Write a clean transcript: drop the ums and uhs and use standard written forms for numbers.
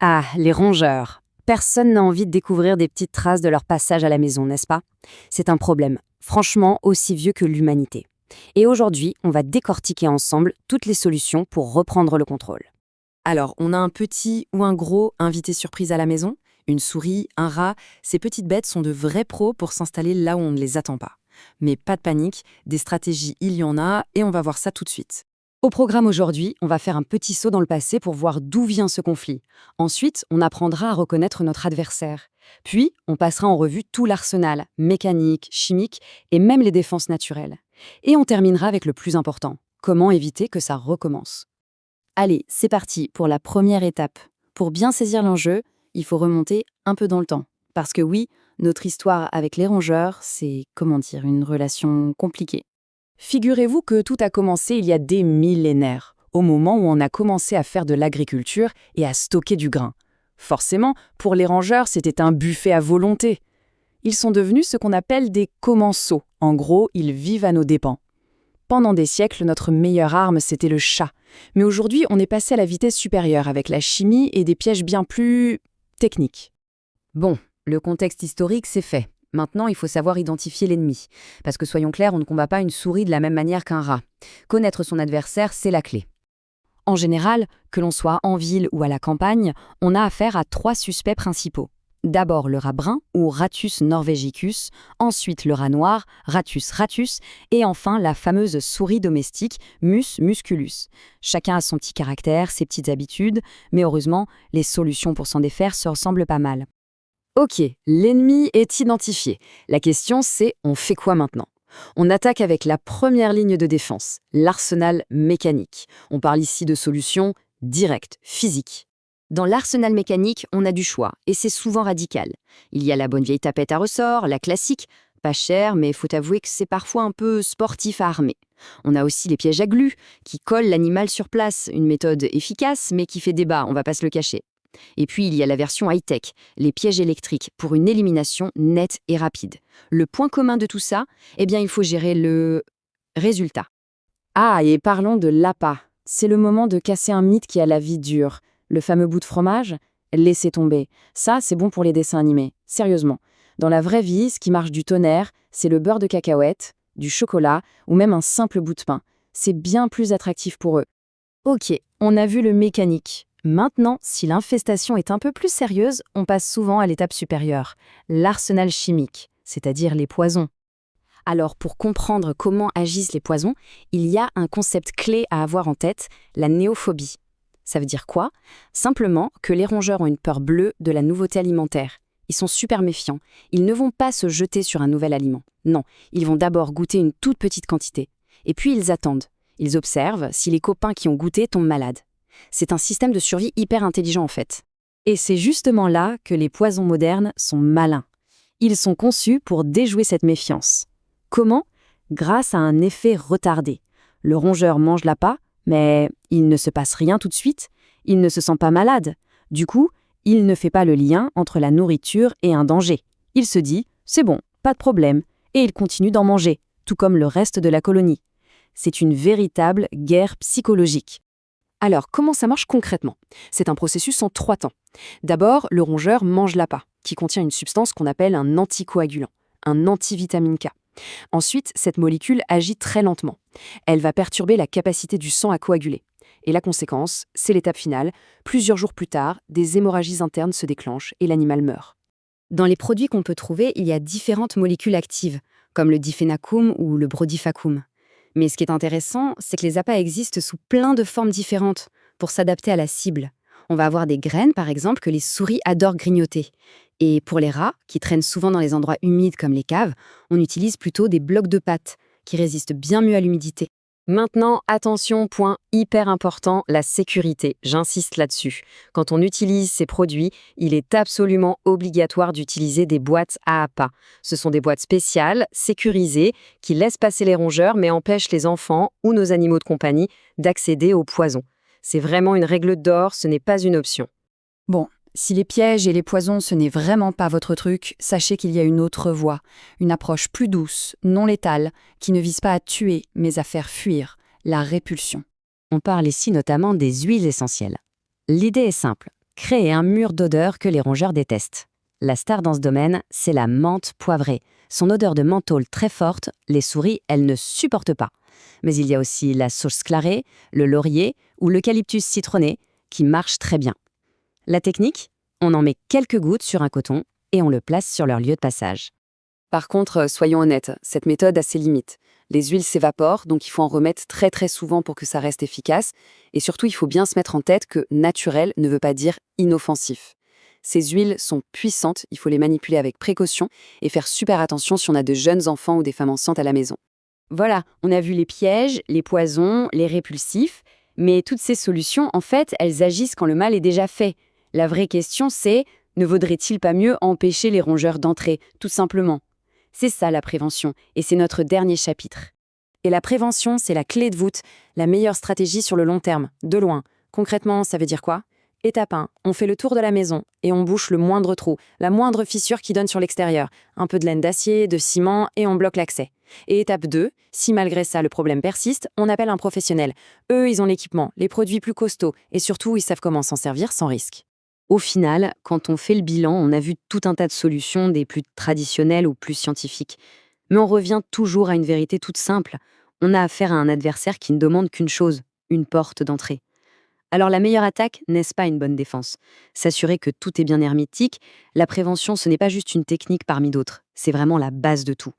Ah, les rongeurs. Personne n'a envie de découvrir des petites traces de leur passage à la maison, n'est-ce pas? C'est un problème, franchement aussi vieux que l'humanité. Et aujourd'hui, on va décortiquer ensemble toutes les solutions pour reprendre le contrôle. Alors, on a un petit ou un gros invité surprise à la maison, une souris, un rat. Ces petites bêtes sont de vrais pros pour s'installer là où on ne les attend pas. Mais pas de panique, des stratégies, il y en a, et on va voir ça tout de suite. Au programme aujourd'hui, on va faire un petit saut dans le passé pour voir d'où vient ce conflit. Ensuite, on apprendra à reconnaître notre adversaire. Puis, on passera en revue tout l'arsenal, mécanique, chimique et même les défenses naturelles. Et on terminera avec le plus important, comment éviter que ça recommence. Allez, c'est parti pour la première étape. Pour bien saisir l'enjeu, il faut remonter un peu dans le temps. Parce que oui, notre histoire avec les rongeurs, c'est, une relation compliquée. Figurez-vous que tout a commencé il y a des millénaires, au moment où on a commencé à faire de l'agriculture et à stocker du grain. Forcément, pour les rongeurs, c'était un buffet à volonté. Ils sont devenus ce qu'on appelle des commensaux. En gros, ils vivent à nos dépens. Pendant des siècles, notre meilleure arme, c'était le chat. Mais aujourd'hui, on est passé à la vitesse supérieure avec la chimie et des pièges bien plus techniques. Bon, le contexte historique, c'est fait. Maintenant, il faut savoir identifier l'ennemi. Parce que soyons clairs, on ne combat pas une souris de la même manière qu'un rat. Connaître son adversaire, c'est la clé. En général, que l'on soit en ville ou à la campagne, on a affaire à 3 suspects principaux. D'abord le rat brun, ou Rattus norvegicus, ensuite le rat noir, Rattus ratus, et enfin la fameuse souris domestique, Mus musculus. Chacun a son petit caractère, ses petites habitudes, mais heureusement, les solutions pour s'en défaire se ressemblent pas mal. Ok, l'ennemi est identifié. La question c'est, on fait quoi maintenant? On attaque avec la première ligne de défense, l'arsenal mécanique. On parle ici de solutions directes, physiques. Dans l'arsenal mécanique, on a du choix, et c'est souvent radical. Il y a la bonne vieille tapette à ressort, la classique, pas chère, mais faut avouer que c'est parfois un peu sportif à armer. On a aussi les pièges à glu, qui collent l'animal sur place, une méthode efficace, mais qui fait débat, on va pas se le cacher. Et puis il y a la version high-tech, les pièges électriques, pour une élimination nette et rapide. Le point commun de tout ça, il faut gérer le résultat. Ah, et parlons de l'appât. C'est le moment de casser un mythe qui a la vie dure. Le fameux bout de fromage, laissez tomber. Ça, c'est bon pour les dessins animés. Sérieusement. Dans la vraie vie, ce qui marche du tonnerre, c'est le beurre de cacahuète, du chocolat ou même un simple bout de pain. C'est bien plus attractif pour eux. Ok, on a vu le mécanique. Maintenant, si l'infestation est un peu plus sérieuse, on passe souvent à l'étape supérieure, l'arsenal chimique, c'est-à-dire les poisons. Alors, pour comprendre comment agissent les poisons, il y a un concept clé à avoir en tête, la néophobie. Ça veut dire quoi? Simplement que les rongeurs ont une peur bleue de la nouveauté alimentaire. Ils sont super méfiants. Ils ne vont pas se jeter sur un nouvel aliment. Non, ils vont d'abord goûter une toute petite quantité. Et puis ils attendent. Ils observent si les copains qui ont goûté tombent malades. C'est un système de survie hyper intelligent en fait. Et c'est justement là que les poisons modernes sont malins. Ils sont conçus pour déjouer cette méfiance. Comment? Grâce à un effet retardé. Le rongeur mange l'appât, mais il ne se passe rien tout de suite, il ne se sent pas malade. Du coup, il ne fait pas le lien entre la nourriture et un danger. Il se dit « c'est bon, pas de problème », et il continue d'en manger, tout comme le reste de la colonie. C'est une véritable guerre psychologique. Alors, comment ça marche concrètement? C'est un processus en 3 temps. D'abord, le rongeur mange l'appât, qui contient une substance qu'on appelle un anticoagulant, un antivitamine K. Ensuite, cette molécule agit très lentement. Elle va perturber la capacité du sang à coaguler. Et la conséquence, c'est l'étape finale. Plusieurs jours plus tard, des hémorragies internes se déclenchent et l'animal meurt. Dans les produits qu'on peut trouver, il y a différentes molécules actives, comme le diphénacum ou le brodifacoum. Mais ce qui est intéressant, c'est que les appâts existent sous plein de formes différentes pour s'adapter à la cible. On va avoir des graines, par exemple, que les souris adorent grignoter. Et pour les rats, qui traînent souvent dans les endroits humides comme les caves, on utilise plutôt des blocs de pâte, qui résistent bien mieux à l'humidité. Maintenant, attention, point hyper important, la sécurité. J'insiste là-dessus. Quand on utilise ces produits, il est absolument obligatoire d'utiliser des boîtes à appât. Ce sont des boîtes spéciales, sécurisées, qui laissent passer les rongeurs mais empêchent les enfants ou nos animaux de compagnie d'accéder aux poisons. C'est vraiment une règle d'or, ce n'est pas une option. Bon, si les pièges et les poisons ce n'est vraiment pas votre truc, sachez qu'il y a une autre voie, une approche plus douce, non létale, qui ne vise pas à tuer, mais à faire fuir, la répulsion. On parle ici notamment des huiles essentielles. L'idée est simple. Créer un mur d'odeur que les rongeurs détestent. La star dans ce domaine, c'est la menthe poivrée. Son odeur de menthol très forte, les souris, elles ne supportent pas. Mais il y a aussi la sauge clarée, le laurier ou l'eucalyptus citronné qui marchent très bien. La technique? On en met quelques gouttes sur un coton et on le place sur leur lieu de passage. Par contre, soyons honnêtes, cette méthode a ses limites. Les huiles s'évaporent, donc il faut en remettre très très souvent pour que ça reste efficace. Et surtout, il faut bien se mettre en tête que naturel ne veut pas dire inoffensif. Ces huiles sont puissantes, il faut les manipuler avec précaution et faire super attention si on a de jeunes enfants ou des femmes enceintes à la maison. Voilà, on a vu les pièges, les poisons, les répulsifs, mais toutes ces solutions, en fait, elles agissent quand le mal est déjà fait. La vraie question, c'est, ne vaudrait-il pas mieux empêcher les rongeurs d'entrer, tout simplement? C'est ça la prévention, et c'est notre dernier chapitre. Et la prévention, c'est la clé de voûte, la meilleure stratégie sur le long terme, de loin. Concrètement, ça veut dire quoi? Étape 1, on fait le tour de la maison et on bouche le moindre trou, la moindre fissure qui donne sur l'extérieur. Un peu de laine d'acier, de ciment et on bloque l'accès. Et étape 2, si malgré ça le problème persiste, on appelle un professionnel. Eux, ils ont l'équipement, les produits plus costauds et surtout, ils savent comment s'en servir sans risque. Au final, quand on fait le bilan, on a vu tout un tas de solutions, des plus traditionnelles ou plus scientifiques. Mais on revient toujours à une vérité toute simple. On a affaire à un adversaire qui ne demande qu'une chose, une porte d'entrée. Alors la meilleure attaque, n'est-ce pas une bonne défense? S'assurer que tout est bien hermétique, la prévention, ce n'est pas juste une technique parmi d'autres, c'est vraiment la base de tout.